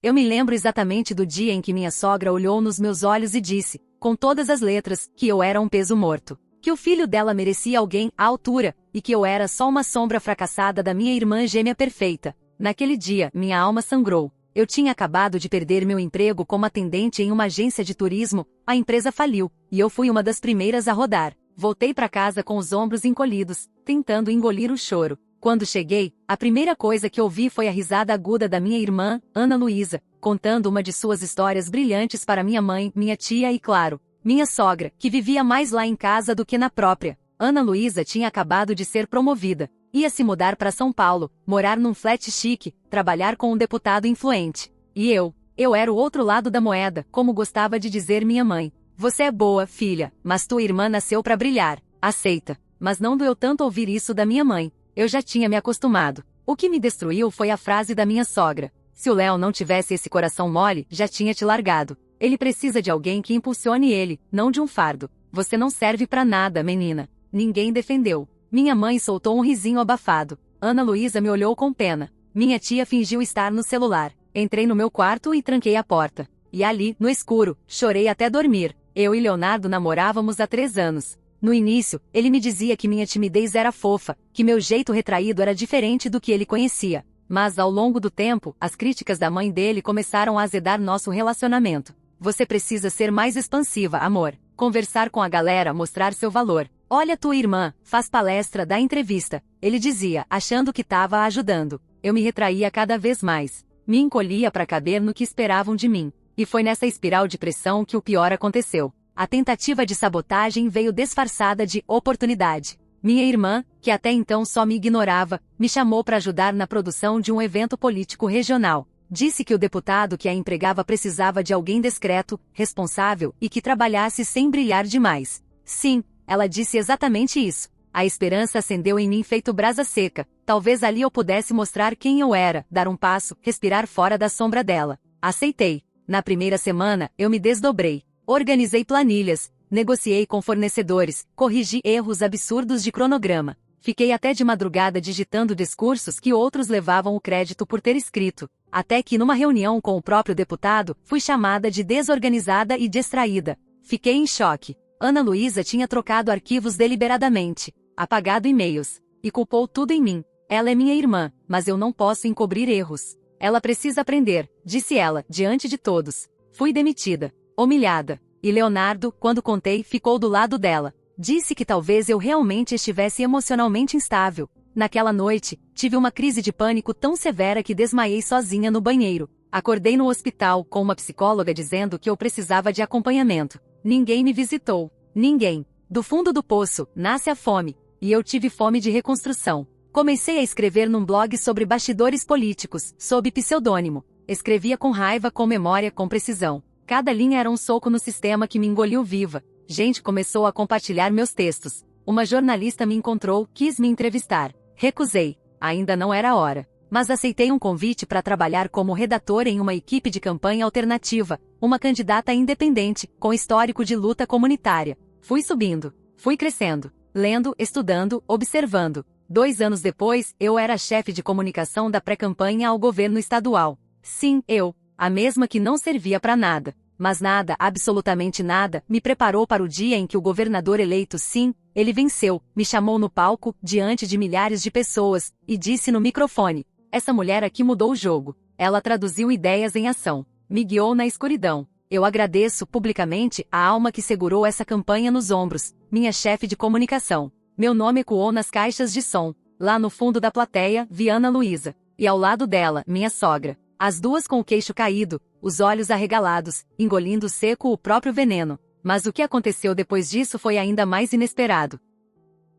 Eu me lembro exatamente do dia em que minha sogra olhou nos meus olhos e disse, com todas as letras, que eu era um peso morto, que o filho dela merecia alguém à altura, e que eu era só uma sombra fracassada da minha irmã gêmea perfeita. Naquele dia, minha alma sangrou. Eu tinha acabado de perder meu emprego como atendente em uma agência de turismo, a empresa faliu, e eu fui uma das primeiras a rodar. Voltei para casa com os ombros encolhidos, tentando engolir o choro. Quando cheguei, a primeira coisa que ouvi foi a risada aguda da minha irmã, Ana Luísa, contando uma de suas histórias brilhantes para minha mãe, minha tia e, claro, minha sogra, que vivia mais lá em casa do que na própria. Ana Luísa tinha acabado de ser promovida. Ia se mudar para São Paulo, morar num flat chique, trabalhar com um deputado influente. E eu era o outro lado da moeda, como gostava de dizer minha mãe. Você é boa, filha, mas tua irmã nasceu para brilhar. Aceita. Mas não doeu tanto ouvir isso da minha mãe. Eu já tinha me acostumado. O que me destruiu foi a frase da minha sogra. Se o Léo não tivesse esse coração mole, já tinha te largado. Ele precisa de alguém que impulsione ele, não de um fardo. Você não serve para nada, menina. Ninguém defendeu. Minha mãe soltou um risinho abafado. Ana Luísa me olhou com pena. Minha tia fingiu estar no celular. Entrei no meu quarto e tranquei a porta. E ali, no escuro, chorei até dormir. Eu e Leonardo namorávamos há 3 anos. No início, ele me dizia que minha timidez era fofa, que meu jeito retraído era diferente do que ele conhecia. Mas ao longo do tempo, as críticas da mãe dele começaram a azedar nosso relacionamento. Você precisa ser mais expansiva, amor. Conversar com a galera, mostrar seu valor. Olha tua irmã, faz palestra, dá entrevista. Ele dizia, achando que estava ajudando. Eu me retraía cada vez mais. Me encolhia para caber no que esperavam de mim. E foi nessa espiral de pressão que o pior aconteceu. A tentativa de sabotagem veio disfarçada de oportunidade. Minha irmã, que até então só me ignorava, me chamou para ajudar na produção de um evento político regional. Disse que o deputado que a empregava precisava de alguém discreto, responsável e que trabalhasse sem brilhar demais. Sim, ela disse exatamente isso. A esperança acendeu em mim feito brasa seca. Talvez ali eu pudesse mostrar quem eu era, dar um passo, respirar fora da sombra dela. Aceitei. Na primeira semana, eu me desdobrei. Organizei planilhas, negociei com fornecedores, corrigi erros absurdos de cronograma. Fiquei até de madrugada digitando discursos que outros levavam o crédito por ter escrito. Até que numa reunião com o próprio deputado, fui chamada de desorganizada e distraída. Fiquei em choque. Ana Luísa tinha trocado arquivos deliberadamente, apagado e-mails, e culpou tudo em mim. Ela é minha irmã, mas eu não posso encobrir erros. Ela precisa aprender, disse ela, diante de todos. Fui demitida, humilhada. E Leonardo, quando contei, ficou do lado dela. Disse que talvez eu realmente estivesse emocionalmente instável. Naquela noite, tive uma crise de pânico tão severa que desmaiei sozinha no banheiro. Acordei no hospital com uma psicóloga dizendo que eu precisava de acompanhamento. Ninguém me visitou. Ninguém. Do fundo do poço, nasce a fome. E eu tive fome de reconstrução. Comecei a escrever num blog sobre bastidores políticos, sob pseudônimo. Escrevia com raiva, com memória, com precisão. Cada linha era um soco no sistema que me engoliu viva. Gente começou a compartilhar meus textos. Uma jornalista me encontrou, quis me entrevistar. Recusei. Ainda não era a hora. Mas aceitei um convite para trabalhar como redator em uma equipe de campanha alternativa, uma candidata independente, com histórico de luta comunitária. Fui subindo. Fui crescendo. Lendo, estudando, observando. 2 anos depois, eu era chefe de comunicação da pré-campanha ao governo estadual. Sim, eu. A mesma que não servia para nada. Mas nada, absolutamente nada, me preparou para o dia em que o governador eleito, sim, ele venceu, me chamou no palco, diante de milhares de pessoas, e disse no microfone: essa mulher aqui mudou o jogo. Ela traduziu ideias em ação. Me guiou na escuridão. Eu agradeço, publicamente, a alma que segurou essa campanha nos ombros, minha chefe de comunicação. Meu nome ecoou nas caixas de som. Lá no fundo da plateia, vi Ana Luísa. E ao lado dela, minha sogra. As duas com o queixo caído, os olhos arregalados, engolindo seco o próprio veneno. Mas o que aconteceu depois disso foi ainda mais inesperado.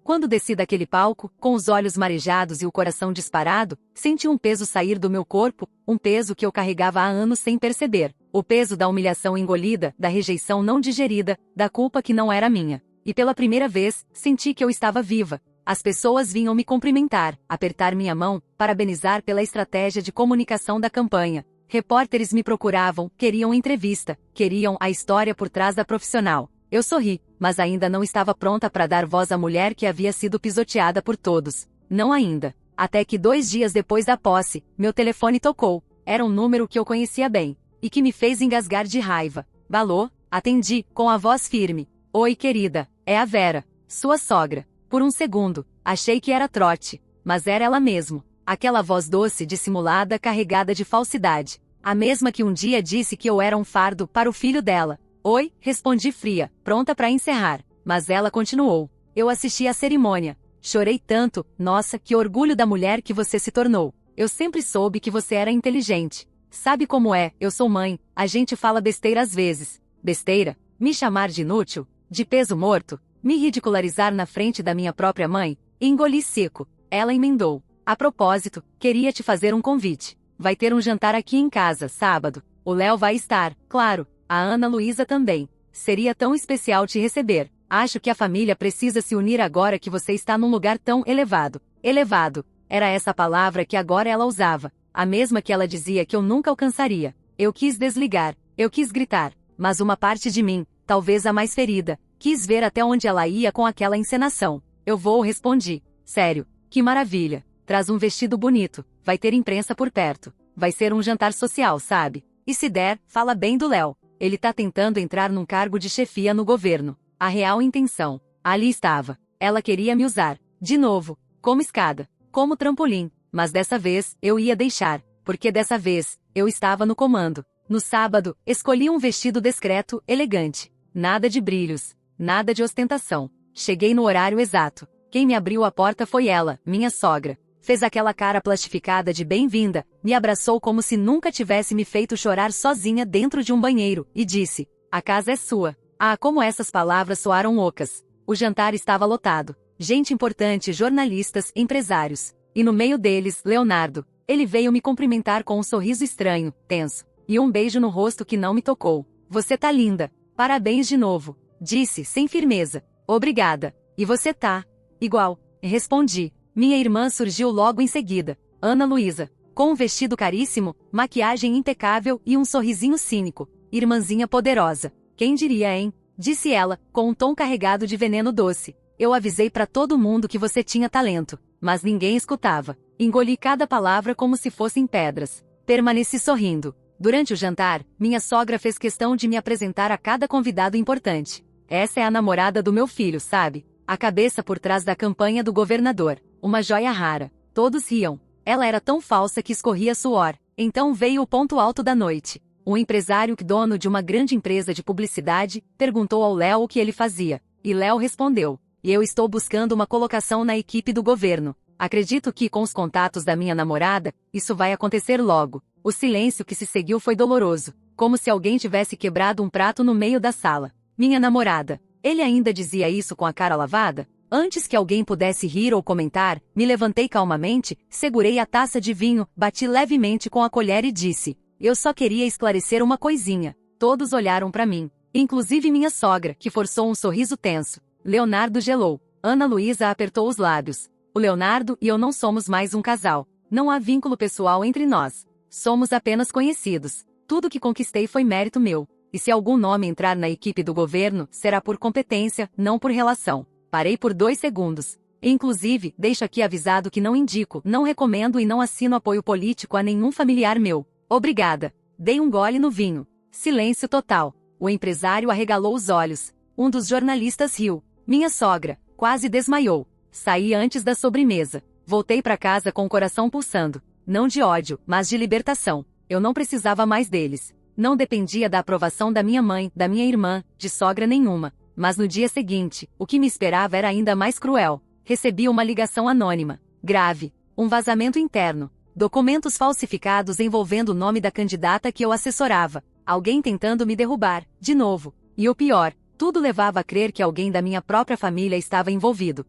Quando desci daquele palco, com os olhos marejados e o coração disparado, senti um peso sair do meu corpo, um peso que eu carregava há anos sem perceber. O peso da humilhação engolida, da rejeição não digerida, da culpa que não era minha. E pela primeira vez, senti que eu estava viva. As pessoas vinham me cumprimentar, apertar minha mão, parabenizar pela estratégia de comunicação da campanha. Repórteres me procuravam, queriam entrevista, queriam a história por trás da profissional. Eu sorri, mas ainda não estava pronta para dar voz à mulher que havia sido pisoteada por todos. Não ainda. Até que 2 dias depois da posse, meu telefone tocou. Era um número que eu conhecia bem, e que me fez engasgar de raiva. Alô? Atendi, com a voz firme. Oi, querida, é a Vera, sua sogra. Por um segundo, achei que era trote, mas era ela mesmo. Aquela voz doce, dissimulada, carregada de falsidade. A mesma que um dia disse que eu era um fardo para o filho dela. Oi, respondi fria, pronta para encerrar. Mas ela continuou. Eu assisti à cerimônia. Chorei tanto, nossa, que orgulho da mulher que você se tornou. Eu sempre soube que você era inteligente. Sabe como é, eu sou mãe, a gente fala besteira às vezes. Besteira? Me chamar de inútil? De peso morto? Me ridicularizar na frente da minha própria mãe? Engoli seco. Ela emendou. A propósito, queria te fazer um convite. Vai ter um jantar aqui em casa, sábado. O Léo vai estar, claro. A Ana Luísa também. Seria tão especial te receber. Acho que a família precisa se unir agora que você está num lugar tão elevado. Elevado. Era essa palavra que agora ela usava. A mesma que ela dizia que eu nunca alcançaria. Eu quis desligar. Eu quis gritar. Mas uma parte de mim, talvez a mais ferida, quis ver até onde ela ia com aquela encenação. Eu vou, respondi. Sério. Que maravilha. Traz um vestido bonito. Vai ter imprensa por perto. Vai ser um jantar social, sabe? E se der, fala bem do Léo. Ele tá tentando entrar num cargo de chefia no governo. A real intenção. Ali estava. Ela queria me usar. De novo. Como escada. Como trampolim. Mas dessa vez, eu ia deixar. Porque dessa vez, eu estava no comando. No sábado, escolhi um vestido discreto, elegante. Nada de brilhos. Nada de ostentação. Cheguei no horário exato. Quem me abriu a porta foi ela, minha sogra. Fez aquela cara plastificada de bem-vinda, me abraçou como se nunca tivesse me feito chorar sozinha dentro de um banheiro, e disse, a casa é sua. Ah, como essas palavras soaram ocas. O jantar estava lotado. Gente importante, jornalistas, empresários. E no meio deles, Leonardo. Ele veio me cumprimentar com um sorriso estranho, tenso. E um beijo no rosto que não me tocou. Você tá linda. Parabéns de novo. Disse, sem firmeza. Obrigada. E você tá? Igual. Respondi. Minha irmã surgiu logo em seguida. Ana Luísa. Com um vestido caríssimo, maquiagem impecável e um sorrisinho cínico. Irmãzinha poderosa. Quem diria, hein? Disse ela, com um tom carregado de veneno doce. Eu avisei pra todo mundo que você tinha talento. Mas ninguém escutava. Engoli cada palavra como se fossem pedras. Permaneci sorrindo. Durante o jantar, minha sogra fez questão de me apresentar a cada convidado importante. Essa é a namorada do meu filho, sabe? A cabeça por trás da campanha do governador. Uma joia rara. Todos riam. Ela era tão falsa que escorria suor. Então veio o ponto alto da noite. Um empresário dono de uma grande empresa de publicidade perguntou ao Léo o que ele fazia. E Léo respondeu. E eu estou buscando uma colocação na equipe do governo. Acredito que com os contatos da minha namorada, isso vai acontecer logo. O silêncio que se seguiu foi doloroso. Como se alguém tivesse quebrado um prato no meio da sala. Minha namorada. Ele ainda dizia isso com a cara lavada? Antes que alguém pudesse rir ou comentar, me levantei calmamente, segurei a taça de vinho, bati levemente com a colher e disse, eu só queria esclarecer uma coisinha. Todos olharam para mim, inclusive minha sogra, que forçou um sorriso tenso. Leonardo gelou. Ana Luísa apertou os lábios. O Leonardo e eu não somos mais um casal. Não há vínculo pessoal entre nós. Somos apenas conhecidos. Tudo que conquistei foi mérito meu. E se algum nome entrar na equipe do governo, será por competência, não por relação. Parei por 2 segundos. Inclusive, deixo aqui avisado que não indico, não recomendo e não assino apoio político a nenhum familiar meu. Obrigada. Dei um gole no vinho. Silêncio total. O empresário arregalou os olhos. Um dos jornalistas riu. Minha sogra quase desmaiou. Saí antes da sobremesa. Voltei para casa com o coração pulsando. Não de ódio, mas de libertação. Eu não precisava mais deles. Não dependia da aprovação da minha mãe, da minha irmã, de sogra nenhuma. Mas no dia seguinte, o que me esperava era ainda mais cruel. Recebi uma ligação anônima. Grave. Um vazamento interno. Documentos falsificados envolvendo o nome da candidata que eu assessorava. Alguém tentando me derrubar, de novo. E o pior, tudo levava a crer que alguém da minha própria família estava envolvido.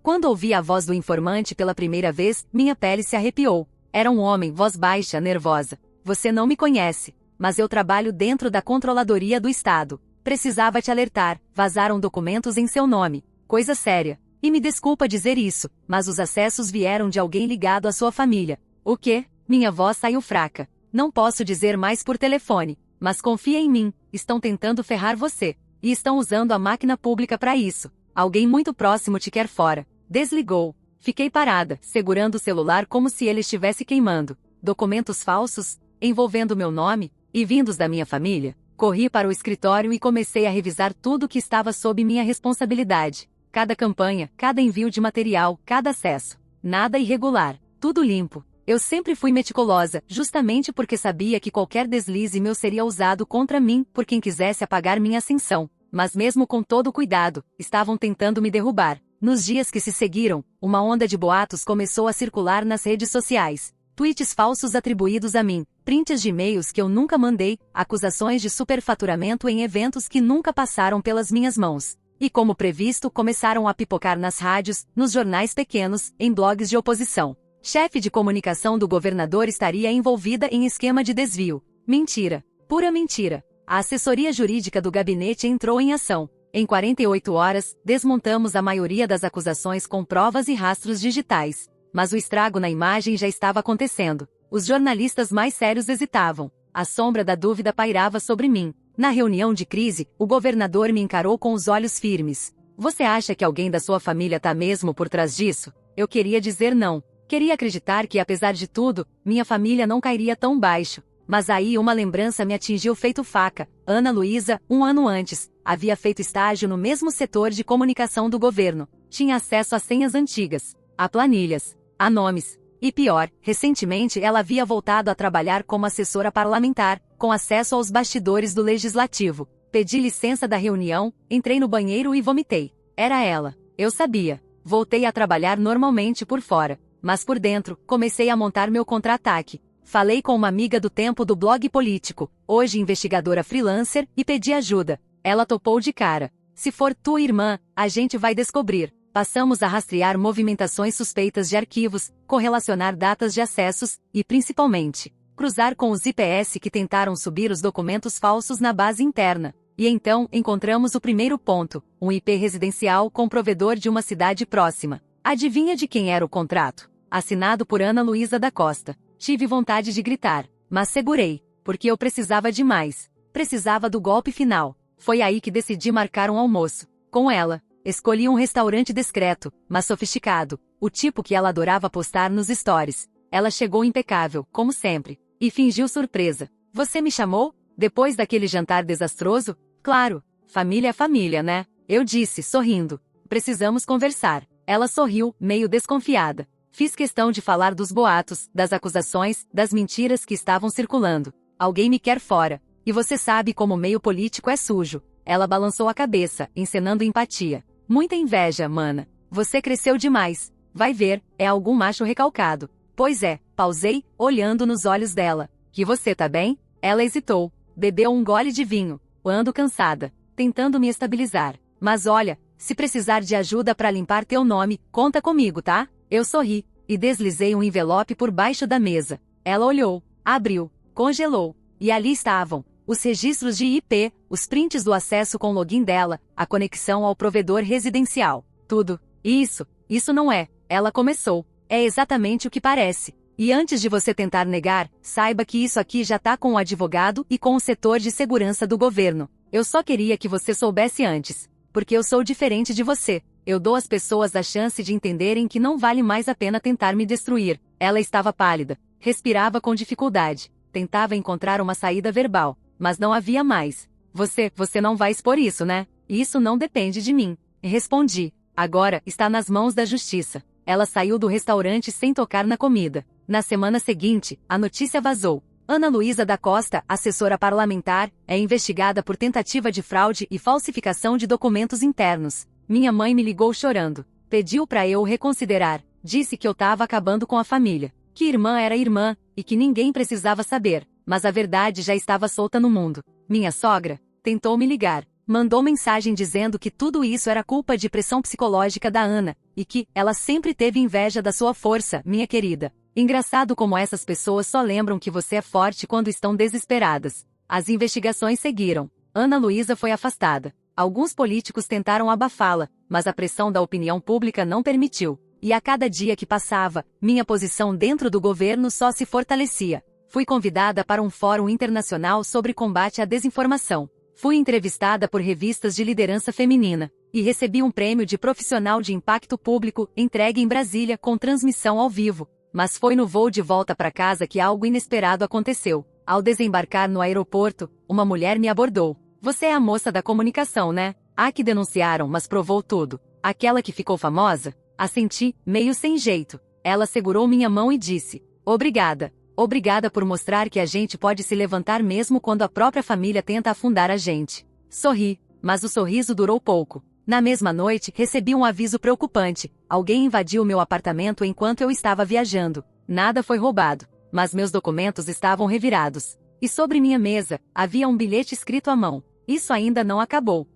Quando ouvi a voz do informante pela primeira vez, minha pele se arrepiou. Era um homem, voz baixa, nervosa. Você não me conhece, mas eu trabalho dentro da Controladoria do Estado. Precisava te alertar, vazaram documentos em seu nome. Coisa séria. E me desculpa dizer isso, mas os acessos vieram de alguém ligado à sua família. O quê? Minha voz saiu fraca. Não posso dizer mais por telefone, mas confia em mim, estão tentando ferrar você. E estão usando a máquina pública para isso. Alguém muito próximo te quer fora. Desligou. Fiquei parada, segurando o celular como se ele estivesse queimando. documentos falsos, envolvendo meu nome, e vindos da minha família. Corri para o escritório e comecei a revisar tudo que estava sob minha responsabilidade. Cada campanha, cada envio de material, cada acesso. Nada irregular, tudo limpo. Eu sempre fui meticulosa, justamente porque sabia que qualquer deslize meu seria usado contra mim por quem quisesse apagar minha ascensão. Mas mesmo com todo o cuidado, estavam tentando me derrubar. Nos dias que se seguiram, uma onda de boatos começou a circular nas redes sociais. Tweets falsos atribuídos a mim, prints de e-mails que eu nunca mandei, acusações de superfaturamento em eventos que nunca passaram pelas minhas mãos. E como previsto, começaram a pipocar nas rádios, nos jornais pequenos, em blogs de oposição. Chefe de comunicação do governador estaria envolvida em esquema de desvio. Mentira. Pura mentira. A assessoria jurídica do gabinete entrou em ação. Em 48 horas, desmontamos a maioria das acusações com provas e rastros digitais. Mas o estrago na imagem já estava acontecendo. Os jornalistas mais sérios hesitavam. A sombra da dúvida pairava sobre mim. Na reunião de crise, o governador me encarou com os olhos firmes. Você acha que alguém da sua família está mesmo por trás disso? Eu queria dizer não. Queria acreditar que, apesar de tudo, minha família não cairia tão baixo. Mas aí uma lembrança me atingiu feito faca. Ana Luísa, um ano antes, havia feito estágio no mesmo setor de comunicação do governo. Tinha acesso a senhas antigas, a planilhas, a nomes. E pior, recentemente ela havia voltado a trabalhar como assessora parlamentar, com acesso aos bastidores do legislativo. Pedi licença da reunião, entrei no banheiro e vomitei. Era ela. Eu sabia. Voltei a trabalhar normalmente por fora. Mas por dentro, comecei a montar meu contra-ataque. Falei com uma amiga do tempo do blog político, hoje investigadora freelancer, e pedi ajuda. Ela topou de cara. Se for tua irmã, a gente vai descobrir. Passamos a rastrear movimentações suspeitas de arquivos, correlacionar datas de acessos, e principalmente, cruzar com os IPS que tentaram subir os documentos falsos na base interna. E então, encontramos o primeiro ponto, um IP residencial com provedor de uma cidade próxima. Adivinha de quem era o contrato? Assinado por Ana Luísa da Costa. Tive vontade de gritar, mas segurei, porque eu precisava de mais. Precisava do golpe final. Foi aí que decidi marcar um almoço. Com ela, escolhi um restaurante discreto, mas sofisticado, o tipo que ela adorava postar nos stories. Ela chegou impecável, como sempre, e fingiu surpresa. Você me chamou? Depois daquele jantar desastroso? Claro, família é família, né? Eu disse, sorrindo. Precisamos conversar. Ela sorriu, meio desconfiada. Fiz questão de falar dos boatos, das acusações, das mentiras que estavam circulando. Alguém me quer fora. E você sabe como o meio político é sujo. Ela balançou a cabeça, encenando empatia. Muita inveja, mana. Você cresceu demais. Vai ver, é algum macho recalcado. Pois é, pausei, olhando nos olhos dela. Que você tá bem? Ela hesitou. Bebeu um gole de vinho. Ando cansada. Tentando me estabilizar. Mas olha, se precisar de ajuda para limpar teu nome, conta comigo, tá? Eu sorri, e deslizei um envelope por baixo da mesa. Ela olhou, abriu, congelou, e ali estavam, os registros de IP, os prints do acesso com login dela, a conexão ao provedor residencial, tudo. Isso não é, ela começou. É exatamente o que parece. E antes de você tentar negar, saiba que isso aqui já tá com o advogado e com o setor de segurança do governo. Eu só queria que você soubesse antes. Porque eu sou diferente de você. Eu dou às pessoas a chance de entenderem que não vale mais a pena tentar me destruir. Ela estava pálida. Respirava com dificuldade. Tentava encontrar uma saída verbal. Mas não havia mais. Você não vai expor isso, né? Isso não depende de mim. Respondi. Agora, está nas mãos da justiça. Ela saiu do restaurante sem tocar na comida. Na semana seguinte, a notícia vazou. Ana Luísa da Costa, assessora parlamentar, é investigada por tentativa de fraude e falsificação de documentos internos. Minha mãe me ligou chorando. Pediu para eu reconsiderar. Disse que eu tava acabando com a família. Que irmã era irmã, e que ninguém precisava saber. Mas a verdade já estava solta no mundo. Minha sogra tentou me ligar. Mandou mensagem dizendo que tudo isso era culpa de pressão psicológica da Ana, e que ela sempre teve inveja da sua força, minha querida. Engraçado como essas pessoas só lembram que você é forte quando estão desesperadas. As investigações seguiram. Ana Luísa foi afastada. Alguns políticos tentaram abafá-la, mas a pressão da opinião pública não permitiu. E a cada dia que passava, minha posição dentro do governo só se fortalecia. Fui convidada para um fórum internacional sobre combate à desinformação. Fui entrevistada por revistas de liderança feminina. E recebi um prêmio de profissional de impacto público, entregue em Brasília com transmissão ao vivo. Mas foi no voo de volta para casa que algo inesperado aconteceu. Ao desembarcar no aeroporto, uma mulher me abordou. Você é a moça da comunicação, né? A que denunciaram, mas provou tudo. Aquela que ficou famosa? Assenti, meio sem jeito. Ela segurou minha mão e disse: obrigada. Obrigada por mostrar que a gente pode se levantar mesmo quando a própria família tenta afundar a gente. Sorri, mas o sorriso durou pouco. Na mesma noite, recebi um aviso preocupante. Alguém invadiu meu apartamento enquanto eu estava viajando. Nada foi roubado, mas meus documentos estavam revirados. E sobre minha mesa, havia um bilhete escrito à mão. Isso ainda não acabou.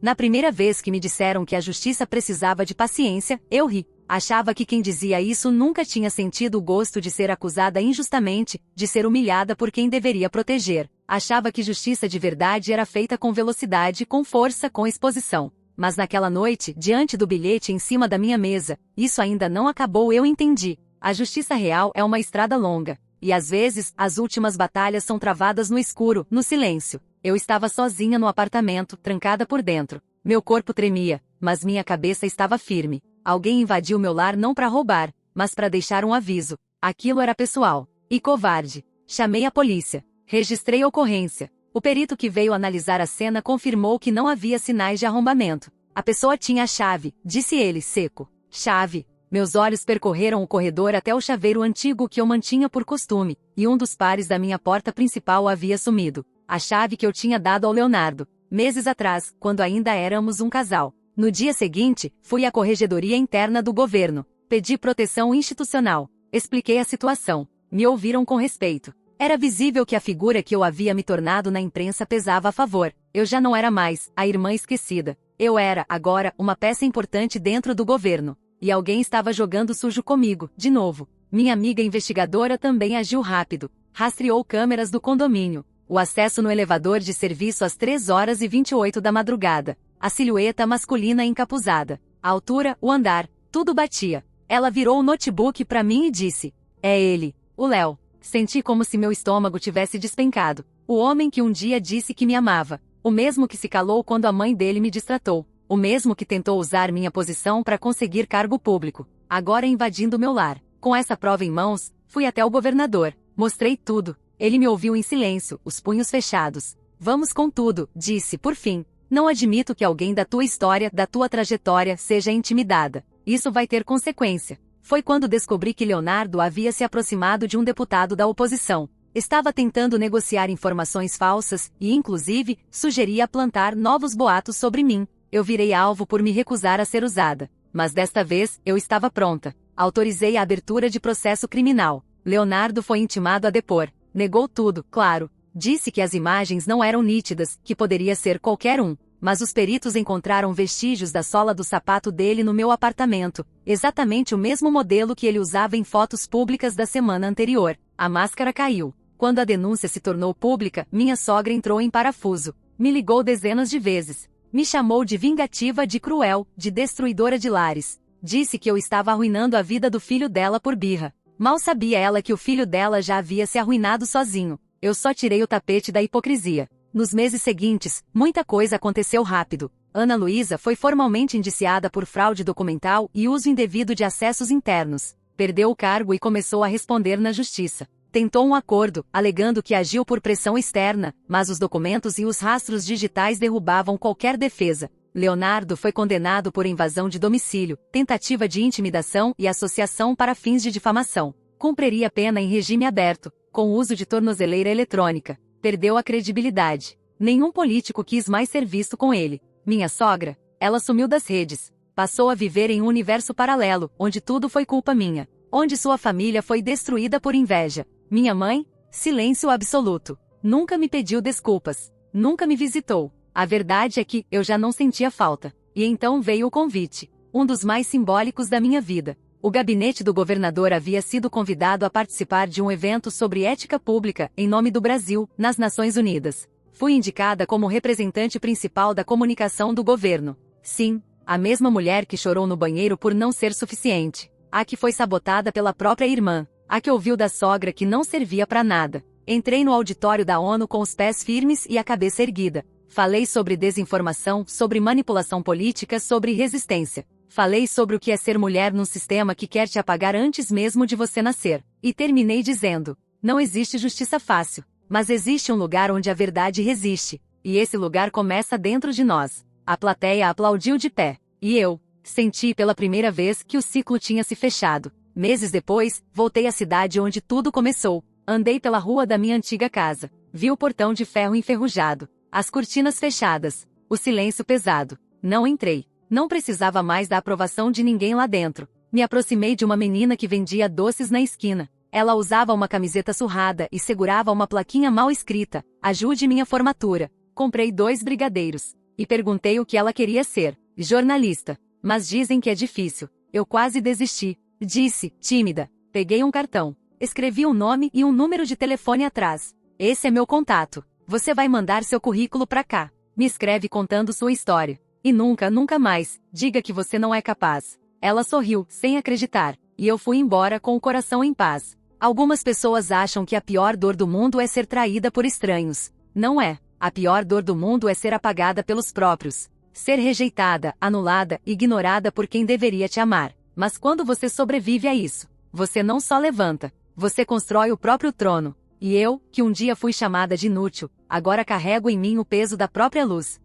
Na primeira vez que me disseram que a justiça precisava de paciência, eu ri. Achava que quem dizia isso nunca tinha sentido o gosto de ser acusada injustamente, de ser humilhada por quem deveria proteger. Achava que justiça de verdade era feita com velocidade, com força, com exposição. Mas naquela noite, diante do bilhete em cima da minha mesa, isso ainda não acabou. Eu entendi. A justiça real é uma estrada longa. E às vezes, as últimas batalhas são travadas no escuro, no silêncio. Eu estava sozinha no apartamento, trancada por dentro. Meu corpo tremia, mas minha cabeça estava firme. Alguém invadiu meu lar não para roubar, mas para deixar um aviso. Aquilo era pessoal. E covarde. Chamei a polícia. Registrei a ocorrência. O perito que veio analisar a cena confirmou que não havia sinais de arrombamento. A pessoa tinha a chave, disse ele, seco. Chave. Meus olhos percorreram o corredor até o chaveiro antigo que eu mantinha por costume, e um dos pares da minha porta principal havia sumido. A chave que eu tinha dado ao Leonardo, meses atrás, quando ainda éramos um casal. No dia seguinte, fui à corregedoria interna do governo. Pedi proteção institucional. Expliquei a situação. Me ouviram com respeito. Era visível que a figura que eu havia me tornado na imprensa pesava a favor. Eu já não era mais a irmã esquecida. Eu era, agora, uma peça importante dentro do governo. E alguém estava jogando sujo comigo, de novo. Minha amiga investigadora também agiu rápido. Rastreou câmeras do condomínio. O acesso no elevador de serviço às 3h28 da madrugada. A silhueta masculina encapuzada. A altura, o andar, tudo batia. Ela virou o notebook para mim e disse: é ele, o Léo. Senti como se meu estômago tivesse despencado. O homem que um dia disse que me amava. O mesmo que se calou quando a mãe dele me distratou. O mesmo que tentou usar minha posição para conseguir cargo público. Agora invadindo meu lar. Com essa prova em mãos, fui até o governador. Mostrei tudo. Ele me ouviu em silêncio, os punhos fechados. Vamos com tudo, disse, por fim. Não admito que alguém da tua história, da tua trajetória, seja intimidada. Isso vai ter consequência. Foi quando descobri que Leonardo havia se aproximado de um deputado da oposição. Estava tentando negociar informações falsas e, inclusive, sugeria plantar novos boatos sobre mim. Eu virei alvo por me recusar a ser usada. Mas desta vez, eu estava pronta. Autorizei a abertura de processo criminal. Leonardo foi intimado a depor. Negou tudo, claro. Disse que as imagens não eram nítidas, que poderia ser qualquer um. Mas os peritos encontraram vestígios da sola do sapato dele no meu apartamento. Exatamente o mesmo modelo que ele usava em fotos públicas da semana anterior. A máscara caiu. Quando a denúncia se tornou pública, minha sogra entrou em parafuso. Me ligou dezenas de vezes. Me chamou de vingativa, de cruel, de destruidora de lares. Disse que eu estava arruinando a vida do filho dela por birra. Mal sabia ela que o filho dela já havia se arruinado sozinho. Eu só tirei o tapete da hipocrisia. Nos meses seguintes, muita coisa aconteceu rápido. Ana Luísa foi formalmente indiciada por fraude documental e uso indevido de acessos internos. Perdeu o cargo e começou a responder na justiça. Tentou um acordo, alegando que agiu por pressão externa, mas os documentos e os rastros digitais derrubavam qualquer defesa. Leonardo foi condenado por invasão de domicílio, tentativa de intimidação e associação para fins de difamação. Cumpriria pena em regime aberto, com uso de tornozeleira eletrônica. Perdeu a credibilidade. Nenhum político quis mais ser visto com ele. Minha sogra? Ela sumiu das redes. Passou a viver em um universo paralelo, onde tudo foi culpa minha. Onde sua família foi destruída por inveja. Minha mãe? Silêncio absoluto. Nunca me pediu desculpas. Nunca me visitou. A verdade é que eu já não sentia falta. E então veio o convite. Um dos mais simbólicos da minha vida. O gabinete do governador havia sido convidado a participar de um evento sobre ética pública, em nome do Brasil, nas Nações Unidas. Fui indicada como representante principal da comunicação do governo. Sim, a mesma mulher que chorou no banheiro por não ser suficiente. A que foi sabotada pela própria irmã. A que ouviu da sogra que não servia para nada. Entrei no auditório da ONU com os pés firmes e a cabeça erguida. Falei sobre desinformação, sobre manipulação política, sobre resistência. Falei sobre o que é ser mulher num sistema que quer te apagar antes mesmo de você nascer. E terminei dizendo: não existe justiça fácil, mas existe um lugar onde a verdade resiste. E esse lugar começa dentro de nós. A plateia aplaudiu de pé. E eu senti pela primeira vez que o ciclo tinha se fechado. Meses depois, voltei à cidade onde tudo começou. Andei pela rua da minha antiga casa. Vi o portão de ferro enferrujado. As cortinas fechadas. O silêncio pesado. Não entrei. Não precisava mais da aprovação de ninguém lá dentro. Me aproximei de uma menina que vendia doces na esquina. Ela usava uma camiseta surrada e segurava uma plaquinha mal escrita: ajude minha formatura. Comprei 2 brigadeiros. E perguntei o que ela queria ser. Jornalista. Mas dizem que é difícil. Eu quase desisti. Disse, tímida. Peguei um cartão. Escrevi um nome e um número de telefone atrás. Esse é meu contato. Você vai mandar seu currículo pra cá. Me escreve contando sua história. E nunca, nunca mais, diga que você não é capaz. Ela sorriu, sem acreditar. E eu fui embora com o coração em paz. Algumas pessoas acham que a pior dor do mundo é ser traída por estranhos. Não é. A pior dor do mundo é ser apagada pelos próprios. Ser rejeitada, anulada, ignorada por quem deveria te amar. Mas quando você sobrevive a isso, você não só levanta, você constrói o próprio trono. E eu, que um dia fui chamada de inútil, agora carrego em mim o peso da própria luz.